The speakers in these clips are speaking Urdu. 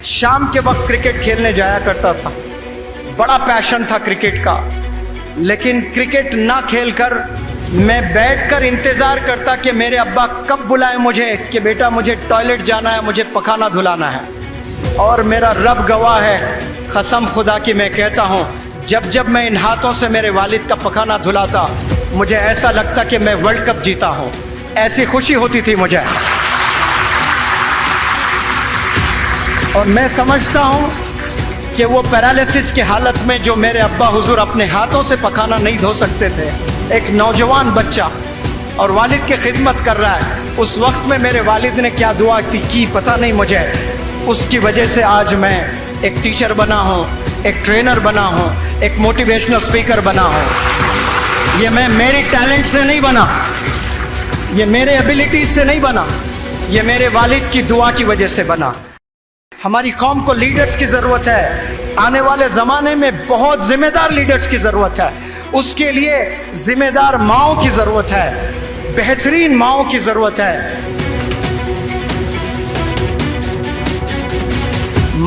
شام کے وقت کرکٹ کھیلنے جایا کرتا تھا، بڑا پیشن تھا کرکٹ کا، لیکن کرکٹ نہ کھیل کر میں بیٹھ کر انتظار کرتا کہ میرے ابا کب بلائیں مجھے کہ بیٹا مجھے ٹوائلٹ جانا ہے، مجھے پخانا دھلانا ہے۔ اور میرا رب گواہ ہے، قسم خدا کی میں کہتا ہوں، جب میں ان ہاتھوں سے میرے والد کا پخانا دھلاتا مجھے ایسا لگتا کہ میں ورلڈ کپ جیتا ہوں، ایسی خوشی ہوتی تھی مجھے۔ اور میں سمجھتا ہوں کہ وہ پیرالیسس کی حالت میں جو میرے ابا حضور اپنے ہاتھوں سے پخانا نہیں دھو سکتے تھے، ایک نوجوان بچہ اور والد کی خدمت کر رہا ہے، اس وقت میں میرے والد نے کیا دعا کی پتہ نہیں مجھے، اس کی وجہ سے آج میں ایک ٹیچر بنا ہوں، ایک ٹرینر بنا ہوں، ایک موٹیویشنل اسپیکر بنا ہوں۔ یہ میں میری ٹیلنٹ سے نہیں بنا، یہ میرے ایبیلٹیز سے نہیں بنا، یہ میرے والد کی دعا کی وجہ سے بنا۔ ہماری قوم کو لیڈرز کی ضرورت ہے، آنے والے زمانے میں بہت ذمہ دار لیڈرز کی ضرورت ہے، اس کے لیے ذمہ دار ماؤں کی ضرورت ہے، بہترین ماؤں کی ضرورت ہے۔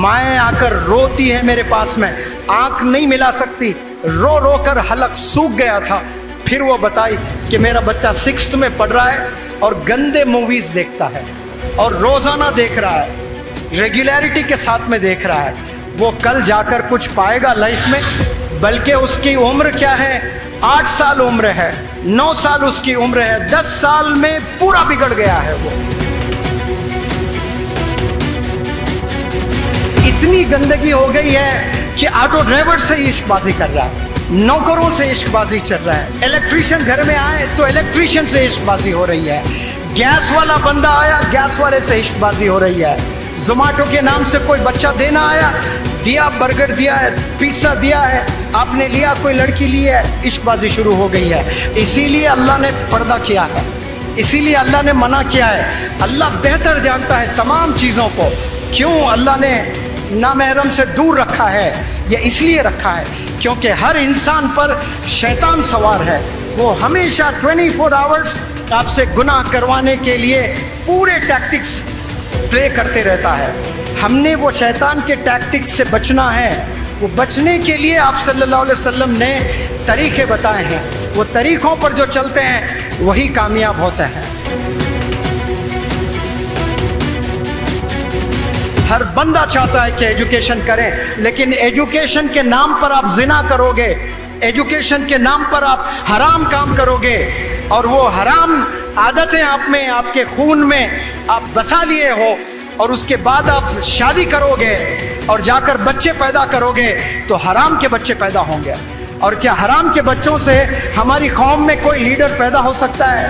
مائیں آ کر روتی ہے میرے پاس میں، آنکھ نہیں ملا سکتی، رو رو کر حلق سوکھ گیا تھا۔ پھر وہ بتائی کہ میرا بچہ 6th میں پڑھ رہا ہے اور گندے موویز دیکھتا ہے اور روزانہ دیکھ رہا ہے، ریگولیرٹی کے ساتھ میں دیکھ رہا ہے، وہ کل جا کر کچھ پائے گا لائف میں؟ بلکہ اس کی عمر کیا ہے، 8 سال عمر ہے، 9 سال اس کی عمر ہے، 10 سال میں پورا بگڑ گیا ہے۔ وہ اتنی گندگی ہو گئی ہے کہ آٹو ڈرائیور سے عشق بازی کر رہا ہے، نوکروں سے عشق بازی چل رہا ہے، الیکٹریشین گھر میں آئے تو الیکٹریشین سے عشق بازی ہو رہی ہے، گیس والا بندہ آیا گیس والے سے عشق بازی ہو رہی ہے، زومیٹو کے نام سے کوئی بچہ دینا آیا، دیا برگر دیا ہے، پیزا دیا ہے، آپ نے لیا، کوئی لڑکی لی ہے، عشق بازی شروع ہو گئی ہے۔ اسی لیے اللہ نے پردہ کیا ہے، اسی لیے اللہ نے منع کیا ہے۔ اللہ بہتر جانتا ہے تمام چیزوں کو، کیوں اللہ نے نامحرم سے دور رکھا ہے؟ یہ اس لیے رکھا ہے کیونکہ ہر انسان پر شیطان سوار ہے، وہ ہمیشہ 24 آورز آپ سے گناہ کروانے کے لیے پورے ٹیکٹکس پلے کرتے رہتا ہے۔ ہم نے وہ شیطان کے ٹیکٹکس سے بچنا ہے، وہ بچنے کے لیے آپ صلی اللہ علیہ وسلم نے طریقے بتائے ہیں، وہ طریقوں پر جو چلتے ہیں وہی کامیاب ہوتے ہیں۔ ہر بندہ چاہتا ہے کہ ایجوکیشن کریں، لیکن ایجوکیشن کے نام پر آپ زنا کرو گے، ایجوکیشن کے نام پر آپ حرام کام کرو گے، اور وہ حرام عادتیں آپ میں، آپ کے خون میں آپ بسا لیے ہو، اور اس کے بعد آپ شادی کرو گے اور جا کر بچے پیدا کرو گے تو حرام کے بچے پیدا ہوں گے۔ اور کیا حرام کے بچوں سے ہماری قوم میں کوئی لیڈر پیدا ہو سکتا ہے؟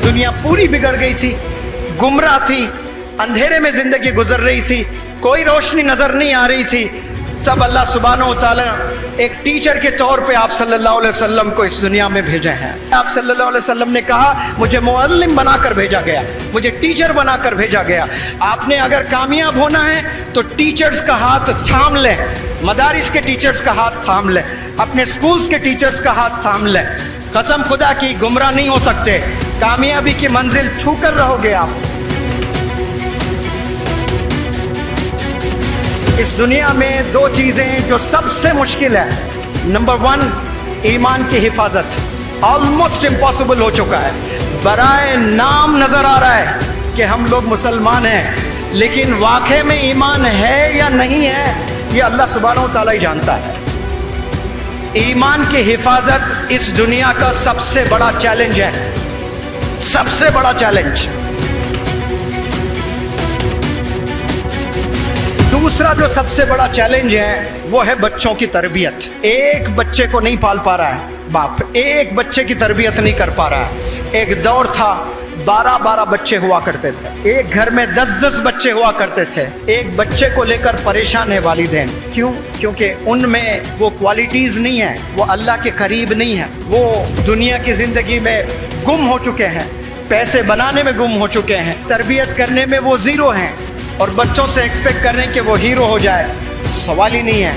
دنیا پوری بگڑ گئی تھی، گمراہ تھی، اندھیرے میں زندگی گزر رہی تھی، کوئی روشنی نظر نہیں آ رہی تھی، تب اللہ سبحانہ و تعالی ایک ٹیچر کے طور پہ آپ صلی اللہ علیہ وسلم کو اس دنیا میں بھیجے ہیں۔ آپ صلی اللہ علیہ وسلم نے کہا مجھے معلم بنا کر بھیجا گیا، مجھے ٹیچر بنا کر بھیجا گیا۔ آپ نے اگر کامیاب ہونا ہے تو ٹیچرز کا ہاتھ تھام لیں، مدارس کے ٹیچرز کا ہاتھ تھام لیں، اپنے سکولز کے ٹیچرز کا ہاتھ تھام لیں۔ قسم خدا کی گمراہ نہیں ہو سکتے، کامیابی کی منزل چھو کر رہو گے آپ۔ اس دنیا میں 2 چیزیں جو سب سے مشکل ہے، نمبر 1 ایمان کی حفاظت، آلموسٹ امپاسبل ہو چکا ہے، برائے نام نظر آ رہا ہے کہ ہم لوگ مسلمان ہیں، لیکن واقعے میں ایمان ہے یا نہیں ہے یہ اللہ سبحانہ و تعالیٰ ہی جانتا ہے۔ ایمان کی حفاظت اس دنیا کا سب سے بڑا چیلنج ہے، سب سے بڑا چیلنج۔ دوسرا جو سب سے بڑا چیلنج ہے وہ ہے بچوں کی تربیت۔ ایک بچے کو نہیں پال پا رہا ہے باپ، ایک بچے کی تربیت نہیں کر پا رہا ہے۔ ایک دور تھا 12 بچے ہوا کرتے تھے، ایک گھر میں 10 بچے ہوا کرتے تھے، ایک بچے کو لے کر پریشان ہے والدین۔ کیوں؟ کیونکہ ان میں وہ کوالٹیز نہیں ہیں، وہ اللہ کے قریب نہیں ہیں، وہ دنیا کی زندگی میں گم ہو چکے ہیں، پیسے بنانے میں گم ہو چکے ہیں، تربیت کرنے میں وہ زیرو ہیں، اور بچوں سے ایکسپیکٹ کر رہے ہیں کہ وہ ہیرو ہو جائے، سوال ہی نہیں ہے۔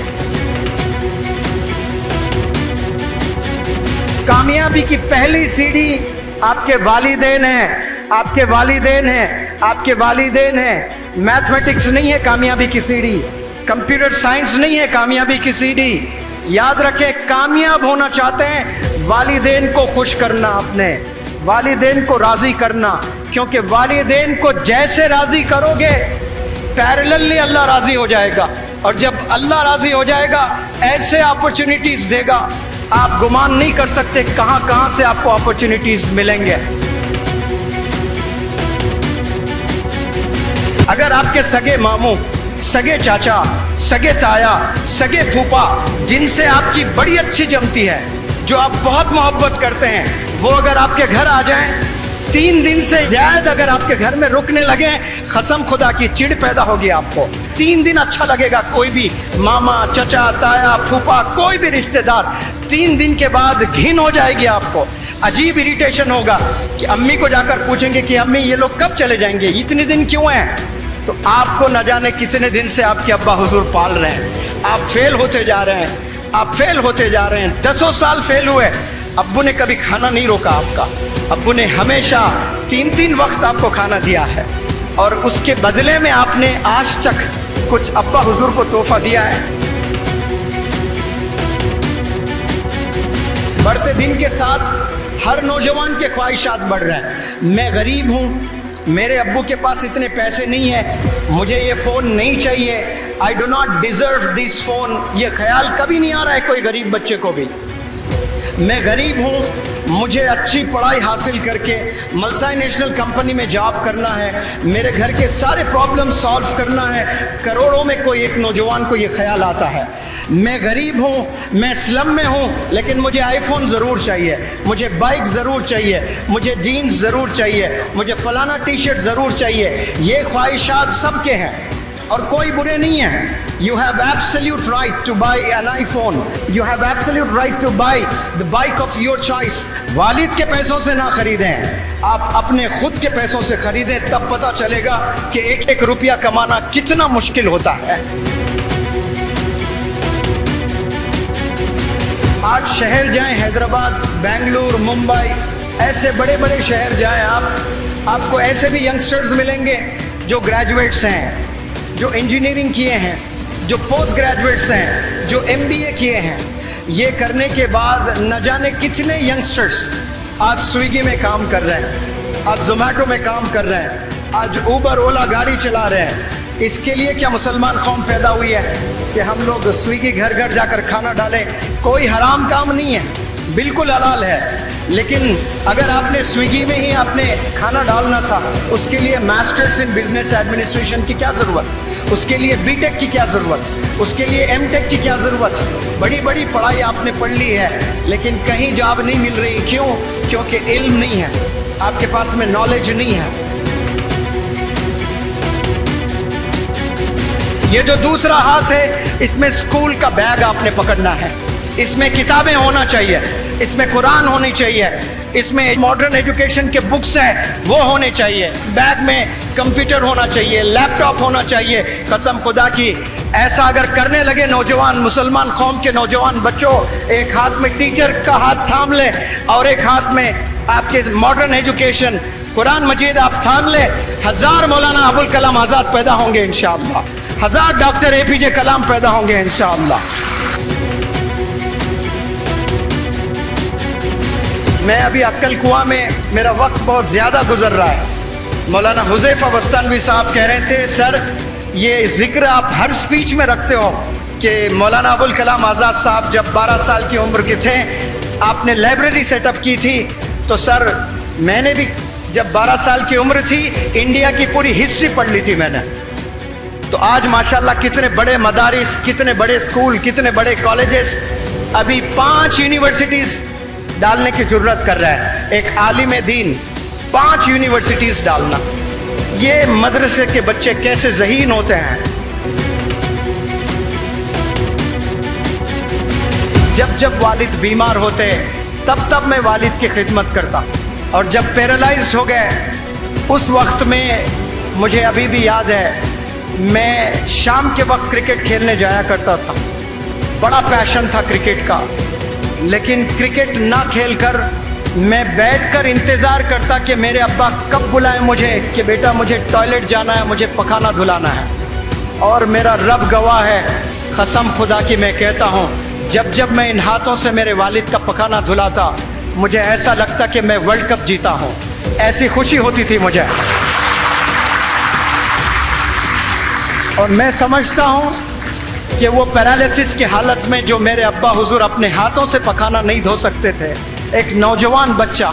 کامیابی کی پہلی سیڑھی آپ کے والدین ہیں، آپ کے والدین ہیں۔ آپ کے والدین ہیں. میتھمیٹکس نہیں ہے کامیابی کی سیڑھی, کمپیوٹر سائنس نہیں ہے کامیابی کی سیڑھی. یاد رکھیں, کامیاب ہونا چاہتے ہیں والدین کو خوش کرنا, اپنے والدین کو راضی کرنا, کیونکہ والدین کو جیسے راضی کرو گے پیرللی اللہ راضی ہو جائے گا, اور جب اللہ راضی ہو جائے گا ایسے اپرچونٹیز دے گا آپ گمان نہیں کر سکتے کہاں کہاں سے آپ کو اپرچونٹیز ملیں گے. اگر آپ کے سگے ماموں, سگے چاچا, سگے تایا, سگے پھوپا جن سے آپ کی بڑی اچھی جمتی ہے, جو آپ بہت محبت کرتے ہیں, وہ اگر آپ کے گھر آ جائیں 3 دن سے زیادہ اگر آپ کے گھر میں رکنے لگیں, قسم خدا کی چڑ پیدا ہوگی آپ کو. 3 دن اچھا لگے گا, کوئی بھی ماما, چچا, تایا, پھوپا, کوئی بھی رشتہ دار. 3 دن کے بعد گھن ہو جائے گی آپ کو, عجیب اریٹیشن ہوگا کہ امی کو جا کر پوچھیں گے کہ امی یہ لوگ کب چلے جائیں گے, اتنے دن کیوں ہیں؟ تو آپ کو نہ جانے کتنے دن سے آپ کے ابا حضور پال رہے ہیں, آپ فیل ہوتے جا رہے ہیں, آپ فیل ہوتے جا رہے ہیں. 10 سال فیل ہوئے, ابو نے کبھی کھانا نہیں روکا آپ کا, ابو نے ہمیشہ 3 وقت آپ کو کھانا دیا ہے, اور اس کے بدلے میں آپ نے آج تک کچھ ابا حضور کو تحفہ دیا ہے؟ بڑھتے دن کے ساتھ ہر نوجوان کے خواہشات بڑھ رہے ہیں. میں غریب ہوں, میرے ابو کے پاس اتنے پیسے نہیں ہیں, مجھے یہ فون نہیں چاہیے, I do not deserve this phone. یہ خیال کبھی نہیں آ رہا ہے کوئی غریب بچے کو بھی. میں غریب ہوں, مجھے اچھی پڑھائی حاصل کر کے ملٹی نیشنل کمپنی میں جاب کرنا ہے, میرے گھر کے سارے پرابلم سالو کرنا ہے. کروڑوں میں کوئی ایک نوجوان کو یہ خیال آتا ہے. میں غریب ہوں, میں سلم میں ہوں, لیکن مجھے آئی فون ضرور چاہیے, مجھے بائک ضرور چاہیے, مجھے جینز ضرور چاہیے, مجھے فلانا ٹی شرٹ ضرور چاہیے. یہ خواہشات سب کے ہیں اور کوئی برے نہیں ہیں. You have absolute right to buy an iPhone. You have absolute right to buy the bike of your choice. والد کے پیسوں سے نہ خریدیں, آپ اپنے خود کے پیسوں سے خریدیں, تب پتہ چلے گا کہ 1 روپیہ کمانا کتنا مشکل ہوتا ہے. آج شہر جائیں, حیدرآباد, بنگلور, ممبئی, ایسے بڑے بڑے شہر جائیں آپ کو ایسے بھی ینگسٹرز ملیں گے جو گریجویٹس ہیں, جو انجینئرنگ کیے ہیں, جو پوسٹ گریجویٹس ہیں, جو MBA کیے ہیں. یہ کرنے کے بعد نہ جانے کتنے ینگسٹرز آج سویگی میں کام کر رہے ہیں, آج زومیٹو میں کام کر رہے ہیں, آج اوبر اولا گاڑی چلا رہے ہیں. اس کے لیے کیا مسلمان قوم پیدا ہوئی ہے کہ ہم لوگ سویگی گھر گھر جا کر کھانا ڈالیں؟ کوئی حرام کام نہیں ہے, بالکل حلال ہے. لیکن اگر آپ نے سویگی میں ہی آپ نے کھانا ڈالنا تھا, اس کے لیے ماسٹرز ان بزنس ایڈمنسٹریشن کی کیا ضرورت, اس کے لیے B.Tech کی کیا ضرورت, اس کے لیے M.Tech کی کیا ضرورت؟ بڑی بڑی پڑھائی آپ نے پڑھ لی ہے لیکن کہیں جاب نہیں مل رہی. کیوں؟ کیونکہ علم نہیں ہے, آپ کے پاس میں نالج نہیں ہے. یہ جو دوسرا ہاتھ ہے, اس میں اسکول کا بیگ آپ نے پکڑنا ہے, اس میں کتابیں ہونا چاہیے, اس میں قرآن ہونی چاہیے, اس میں ماڈرن ایجوکیشن کے بکس ہیں وہ ہونے چاہیے, اس بیگ میں کمپیوٹر ہونا چاہیے, لیپ ٹاپ ہونا چاہیے. قسم خدا کی ایسا اگر کرنے لگے نوجوان, مسلمان قوم کے نوجوان بچوں, ایک ہاتھ میں ٹیچر کا ہاتھ تھام لیں اور ایک ہاتھ میں آپ کے ماڈرن ایجوکیشن قرآن مجید آپ تھام لیں, 1000 مولانا ابوالکلام آزاد پیدا ہوں گے انشاءاللہ, 1000 ڈاکٹر APJ کلام پیدا ہوں گے انشاءاللہ. میں ابھی عقل کنواں میں, میرا وقت بہت زیادہ گزر رہا ہے. مولانا حذیفہ بستانوی صاحب کہہ رہے تھے, سر یہ ذکر آپ ہر سپیچ میں رکھتے ہو کہ مولانا ابوالکلام آزاد صاحب جب 12 سال کی عمر کے تھے آپ نے لائبریری سیٹ اپ کی تھی. تو سر میں نے بھی جب 12 سال کی عمر تھی انڈیا کی پوری ہسٹری پڑھ لی تھی میں نے. تو آج ماشاءاللہ کتنے بڑے مدارس, کتنے بڑے اسکول, کتنے بڑے کالجز, ابھی 5 یونیورسٹیز ڈالنے کی جرت کر رہا ہے. ایک عالم دین 5 یونیورسٹیز ڈالنا, یہ مدرسے کے بچے کیسے ذہین ہوتے ہیں. جب والد بیمار ہوتے تب میں والد کی خدمت کرتا, اور جب پیرالائزڈ ہو گئے اس وقت میں مجھے ابھی بھی یاد ہے میں شام کے وقت کرکٹ کھیلنے جایا کرتا تھا. بڑا پیشن تھا کرکٹ کا, لیکن کرکٹ نہ کھیل کر میں بیٹھ کر انتظار کرتا کہ میرے ابا کب بلائیں مجھے کہ بیٹا مجھے ٹوائلٹ جانا ہے, مجھے پخانہ دھلانا ہے. اور میرا رب گواہ ہے, قسم خدا کی میں کہتا ہوں, جب جب میں ان ہاتھوں سے میرے والد کا پخانہ دھلاتا مجھے ایسا لگتا کہ میں ورلڈ کپ جیتا ہوں, ایسی خوشی ہوتی تھی مجھے. اور میں سمجھتا ہوں کہ وہ پیرالیسس کی حالت میں جو میرے ابا حضور اپنے ہاتھوں سے پخانہ نہیں دھو سکتے تھے, ایک نوجوان بچہ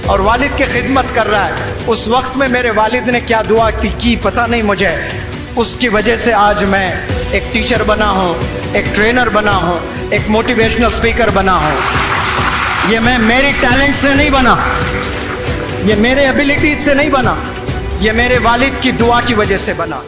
اور والد کی خدمت کر رہا ہے, اس وقت میں میرے والد نے کیا دعا کی پتہ نہیں مجھے, اس کی وجہ سے آج میں ایک ٹیچر بنا ہوں, ایک ٹرینر بنا ہوں, ایک موٹیویشنل اسپیکر بنا ہوں. یہ میں میری ٹیلنٹ سے نہیں بنا, یہ میرے ایبیلٹیز سے نہیں بنا, یہ میرے والد کی دعا کی وجہ سے بنا.